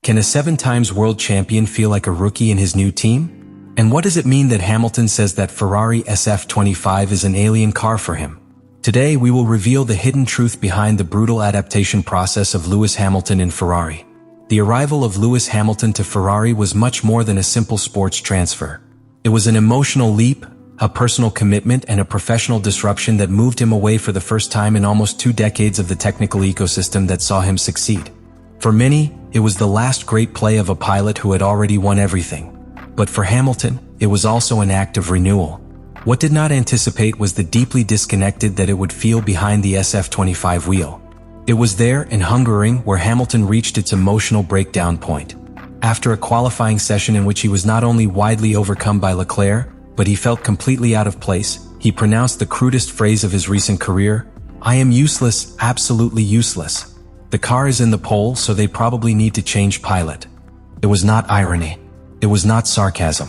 Can a 7 times world champion feel like a rookie in his new team? And what does it mean that Hamilton says that Ferrari SF-25 is an alien car for him? Today we will reveal the hidden truth behind the brutal adaptation process of Lewis Hamilton in Ferrari. The arrival of Lewis Hamilton to Ferrari was much more than a simple sports transfer. It was an emotional leap, a personal commitment, and a professional disruption that moved him away for the first time in almost 2 decades of the technical ecosystem that saw him succeed. For many, it was the last great play of a pilot who had already won everything. But for Hamilton, it was also an act of renewal. What did not anticipate was the deeply disconnected that it would feel behind the SF-25 wheel. It was there, in Hungary, where Hamilton reached its emotional breakdown point. After a qualifying session in which he was not only widely overcome by Leclerc, but he felt completely out of place, he pronounced the crudest phrase of his recent career: "I am useless, absolutely useless. The car is in the pole, so they probably need to change pilot." It was not irony. It was not sarcasm.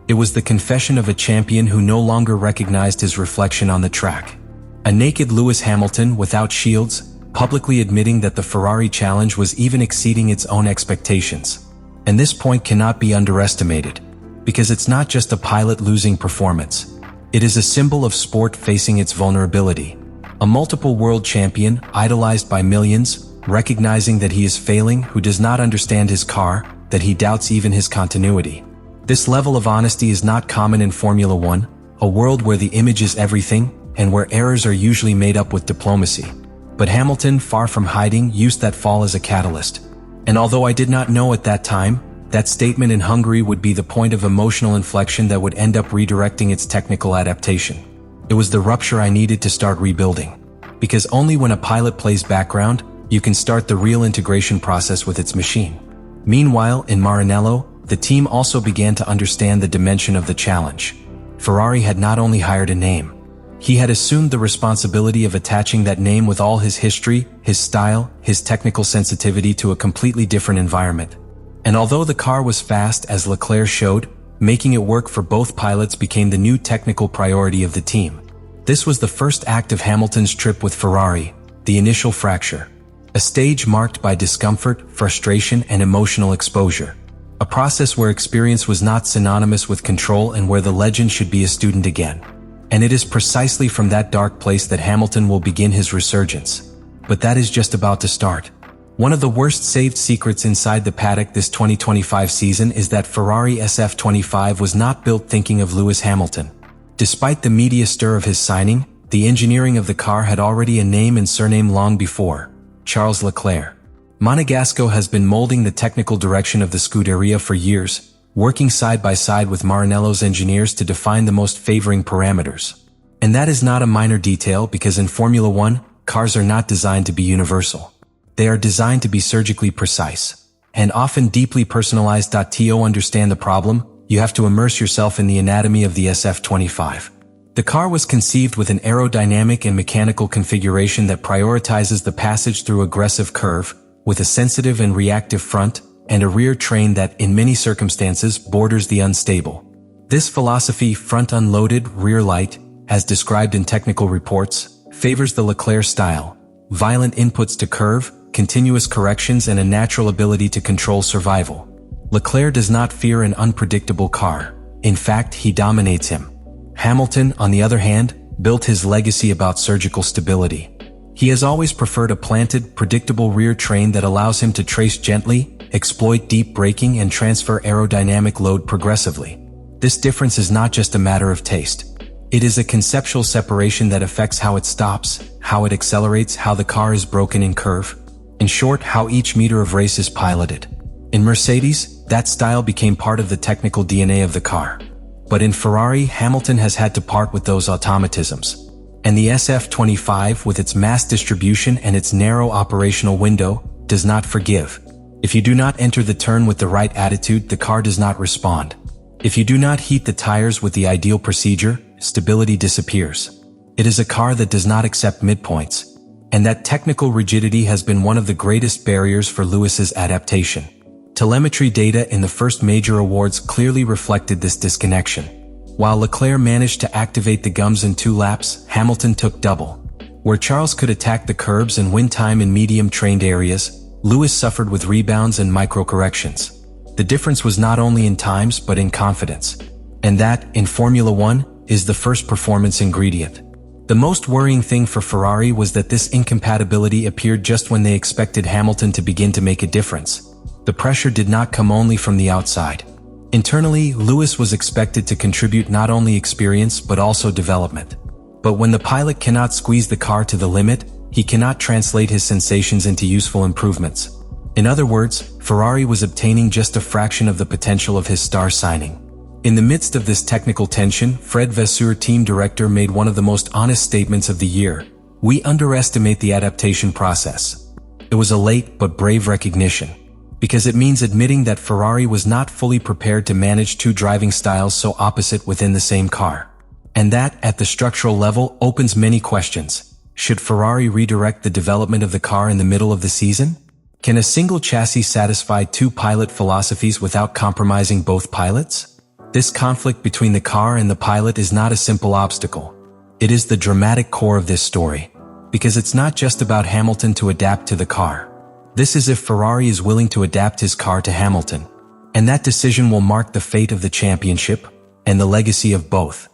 It was the confession of a champion who no longer recognized his reflection on the track. A naked Lewis Hamilton, without shields, publicly admitting that the Ferrari challenge was even exceeding its own expectations. And this point cannot be underestimated, because it's not just a pilot losing performance. It is a symbol of sport facing its vulnerability. A multiple world champion, idolized by millions, recognizing that he is failing, who does not understand his car, that he doubts even his continuity. This level of honesty is not common in Formula One, a world where the image is everything, and where errors are usually made up with diplomacy. But Hamilton, far from hiding, used that fall as a catalyst. And although I did not know at that time, that statement in Hungary would be the point of emotional inflection that would end up redirecting its technical adaptation. It was the rupture I needed to start rebuilding. Because only when a pilot plays background, you can start the real integration process with its machine. Meanwhile, in Maranello, the team also began to understand the dimension of the challenge. Ferrari had not only hired a name, he had assumed the responsibility of attaching that name with all his history, his style, his technical sensitivity to a completely different environment. And although the car was fast, as Leclerc showed, making it work for both pilots became the new technical priority of the team. This was the first act of Hamilton's trip with Ferrari, the initial fracture. A stage marked by discomfort, frustration, and emotional exposure. A process where experience was not synonymous with control and where the legend should be a student again. And it is precisely from that dark place that Hamilton will begin his resurgence. But that is just about to start. One of the worst saved secrets inside the paddock this 2025 season is that Ferrari SF-25 was not built thinking of Lewis Hamilton. Despite the media stir of his signing, the engineering of the car had already a name and surname long before: Charles Leclerc. Monegasco has been molding the technical direction of the Scuderia for years, working side by side with Maranello's engineers to define the most favoring parameters. And that is not a minor detail, because in Formula One, cars are not designed to be universal. They are designed to be surgically precise, and often deeply personalized. To understand the problem, you have to immerse yourself in the anatomy of the SF-25. The car was conceived with an aerodynamic and mechanical configuration that prioritizes the passage through aggressive curve, with a sensitive and reactive front, and a rear train that, in many circumstances, borders the unstable. This philosophy, front unloaded, rear light, as described in technical reports, favors the Leclerc style: violent inputs to curve, continuous corrections, and a natural ability to control survival. Leclerc does not fear an unpredictable car. In fact, he dominates him. Hamilton, on the other hand, built his legacy about surgical stability. He has always preferred a planted, predictable rear train that allows him to trace gently, exploit deep braking, and transfer aerodynamic load progressively. This difference is not just a matter of taste. It is a conceptual separation that affects how it stops, how it accelerates, how the car is broken in curve. In short, how each meter of race is piloted. In Mercedes, that style became part of the technical DNA of the car. But in Ferrari, Hamilton has had to part with those automatisms. And the SF-25, with its mass distribution and its narrow operational window, does not forgive. If you do not enter the turn with the right attitude, the car does not respond. If you do not heat the tires with the ideal procedure, stability disappears. It is a car that does not accept midpoints. And that technical rigidity has been one of the greatest barriers for Lewis's adaptation. Telemetry data in the first major awards clearly reflected this disconnection. While Leclerc managed to activate the gums in 2 laps, Hamilton took double. Where Charles could attack the curbs and win time in medium-trained areas, Lewis suffered with rebounds and micro-corrections. The difference was not only in times but in confidence. And that, in Formula One, is the first performance ingredient. The most worrying thing for Ferrari was that this incompatibility appeared just when they expected Hamilton to begin to make a difference. The pressure did not come only from the outside. Internally, Lewis was expected to contribute not only experience but also development. But when the pilot cannot squeeze the car to the limit, he cannot translate his sensations into useful improvements. In other words, Ferrari was obtaining just a fraction of the potential of his star signing. In the midst of this technical tension, Fred Vasseur, team director, made one of the most honest statements of the year. "We underestimate the adaptation process." It was a late but brave recognition, because it means admitting that Ferrari was not fully prepared to manage two driving styles so opposite within the same car. And that, at the structural level, opens many questions. Should Ferrari redirect the development of the car in the middle of the season? Can a single chassis satisfy two pilot philosophies without compromising both pilots? This conflict between the car and the pilot is not a simple obstacle. It is the dramatic core of this story, because it's not just about Hamilton to adapt to the car. This is if Ferrari is willing to adapt his car to Hamilton. And that decision will mark the fate of the championship and the legacy of both.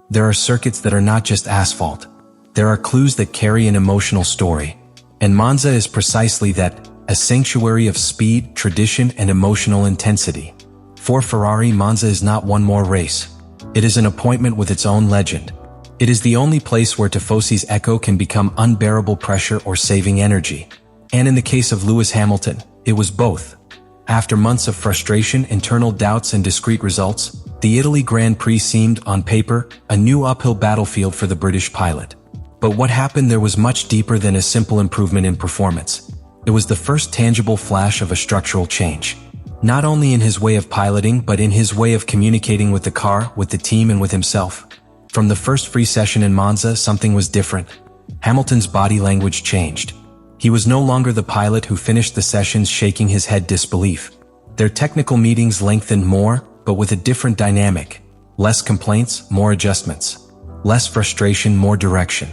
There are circuits that are not just asphalt. There are clues that carry an emotional story. And Monza is precisely that, a sanctuary of speed, tradition, and emotional intensity. For Ferrari, Monza is not one more race. It is an appointment with its own legend. It is the only place where Tifosi's echo can become unbearable pressure or saving energy. And in the case of Lewis Hamilton, it was both. After months of frustration, internal doubts, and discrete results, the Italy Grand Prix seemed, on paper, a new uphill battlefield for the British pilot. But what happened there was much deeper than a simple improvement in performance. It was the first tangible flash of a structural change. Not only in his way of piloting, but in his way of communicating with the car, with the team, and with himself. From the first free session in Monza, something was different. Hamilton's body language changed. He was no longer the pilot who finished the sessions shaking his head disbelief. Their technical meetings lengthened more, but with a different dynamic. Less complaints, more adjustments. Less frustration, more direction.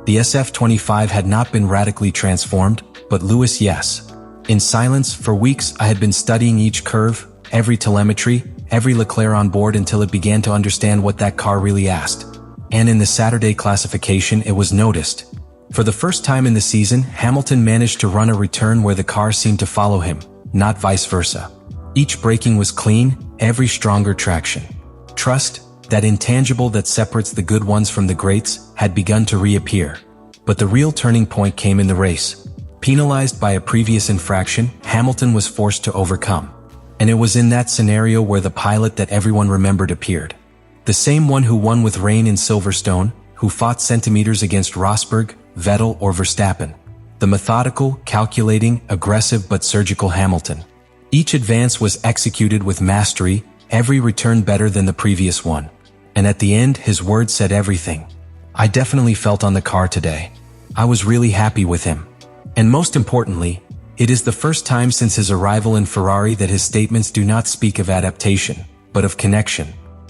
The SF-25 had not been radically transformed, but Lewis, yes. In silence, for weeks, I had been studying each curve, every telemetry, every Leclerc on board until it began to understand what that car really asked. And in the Saturday classification, it was noticed. For the first time in the season, Hamilton managed to run a return where the car seemed to follow him, not vice versa. Each braking was clean, every stronger traction. Trust, that intangible that separates the good ones from the greats, had begun to reappear. But the real turning point came in the race. Penalized by a previous infraction, Hamilton was forced to overcome. And it was in that scenario where the pilot that everyone remembered appeared. The same one who won with rain in Silverstone, who fought centimeters against Rosberg, Vettel, or Verstappen. The methodical, calculating, aggressive but surgical Hamilton. Each advance was executed with mastery, every return better than the previous one. And at the end, his words said everything. "I definitely felt on the car today. I was really happy with him." And most importantly, it is the first time since his arrival in Ferrari that his statements do not speak of adaptation, but of connection.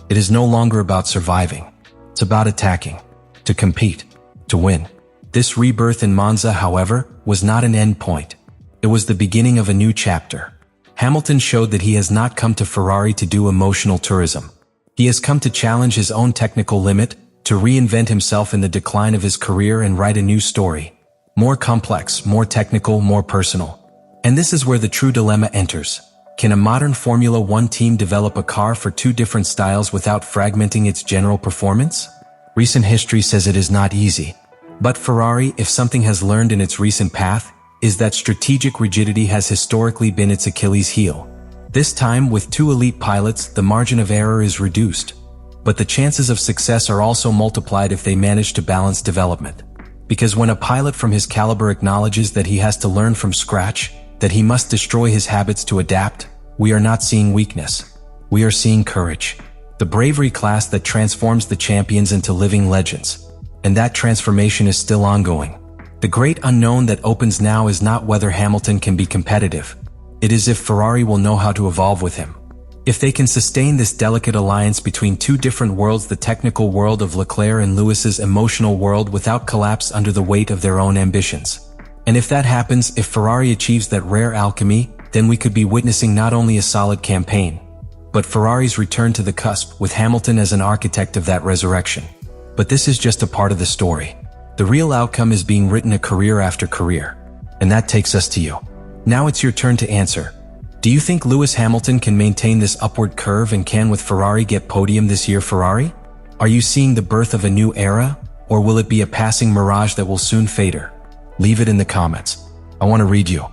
It is no longer about surviving. It's about attacking, to compete, to win. This rebirth in Monza, however, was not an end point. It was the beginning of a new chapter. Hamilton showed that he has not come to Ferrari to do emotional tourism. He has come to challenge his own technical limit, to reinvent himself in the decline of his career and write a new story. More complex, more technical, more personal. And this is where the true dilemma enters. Can a modern Formula One team develop a car for two different styles without fragmenting its general performance? Recent history says it is not easy. But Ferrari, if something has learned in its recent path, is that strategic rigidity has historically been its Achilles heel. This time, with two elite pilots, the margin of error is reduced. But the chances of success are also multiplied if they manage to balance development. Because when a pilot from his caliber acknowledges that he has to learn from scratch, that he must destroy his habits to adapt, we are not seeing weakness. We are seeing courage. The bravery class that transforms the champions into living legends. And that transformation is still ongoing. The great unknown that opens now is not whether Hamilton can be competitive. It is if Ferrari will know how to evolve with him. If they can sustain this delicate alliance between two different worlds, the technical world of Leclerc and Lewis's emotional world, without collapse under the weight of their own ambitions. And if that happens, if Ferrari achieves that rare alchemy, then we could be witnessing not only a solid campaign, but Ferrari's return to the cusp, with Hamilton as an architect of that resurrection. But this is just a part of the story. The real outcome is being written a career after career. And that takes us to you. Now it's your turn to answer. Do you think Lewis Hamilton can maintain this upward curve and can with Ferrari get podium this year? Ferrari? Are you seeing the birth of a new era? Or will it be a passing mirage that will soon fade? Leave it in the comments. I want to read you.